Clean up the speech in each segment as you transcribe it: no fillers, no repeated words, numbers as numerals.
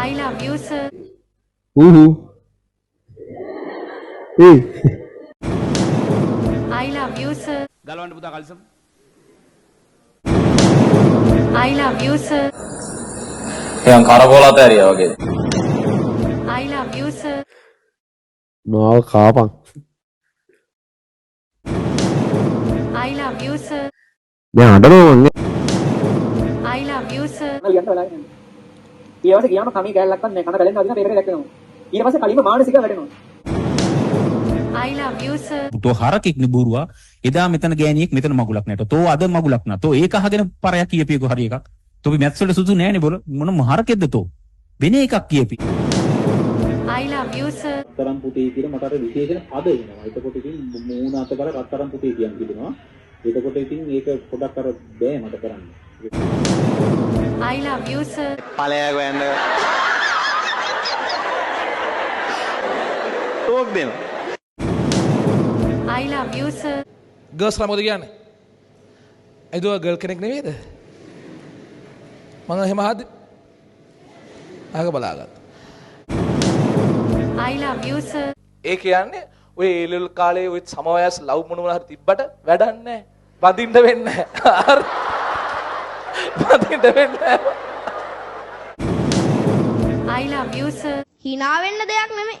I love you, sir. Uhu. Hey. I love you, sir. ගලවන්න පුතා කල්සම්. I love you, sir. නිකන් කරකෝලත ඇරියා වගේ. I love you, sir. මාව කාපන්. I love you, sir. දැන් අඬනවා මං. I love you, sir. ඊට පස්සේ ගියාම කමී ගෑල්ලක්වත් නැහැ. කන බැලෙන්න වදින පේපරේ දැක්කනවා. ඊට පස්සේ කලින්ම මානසිකව වැටෙනවා. I love you, sir. තෝ හරකෙක් නේ බොරුවා. එදා මෙතන ගෑණියෙක් මෙතන මගුලක් නැට. තෝ අද මගුලක් නා. තෝ ඒක අහගෙන පරයක් කියපියකෝ හරි එකක්. තෝ මැත්ස් වල සුසු නෑනේ බොල. මොන හරකෙක්ද තෝ? වෙන එකක් කියපි. I love you, sir. රත්තරන් පුතේ කියලා මට අර විශේෂණ පද එනවා. එතකොට ඉතින් මූණ අත කර රත්තරන් පුතේ කියන කියනවා. එතකොට ඉතින් ඒක පොඩක් අර බෑ මට කරන්න. I love you, sir. ඵලයක් වෙන්න. ටෝක් දෙන්න. I love you, sir. ගර්ල්ස්ලා මොකද කියන්නේ? අයිදෝ ගර්ල් කෙනෙක් නෙවෙයිද? මම එහෙම හදි. ආග බලාගත්තා. I love you, sir. ඒ කියන්නේ ඔය ඒ ලෙවල් කාලේ ඔය සමවයස් ලව් මොනවා හරි තිබ්බට වැඩක් නැහැ. බඳින්න වෙන්නේ නැහැ. බඳින්න වෙන්නේ නැහැ. I love you, sir. hina වෙන්න දෙයක් නෙමෙයි.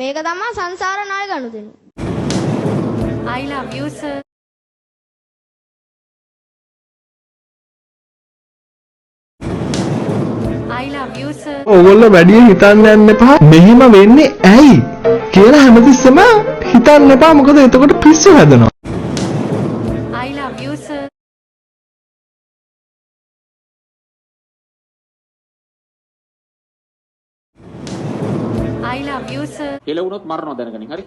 මේක තමයි සංසාර ණය ගනුදෙනු. I love you, sir. I love you, sir. ඕගොල්ලෝ වැඩි හිතන්න යන්න එපා. මෙහිම වෙන්නේ ඇයි කියලා හැමතිස්සෙම හිතන්න එපා. මොකද එතකොට පිස්සු හැදෙනවා. I love you, sir. I love you, sir. කෙලවුනොත් මරනවා දැනගනින් හරි.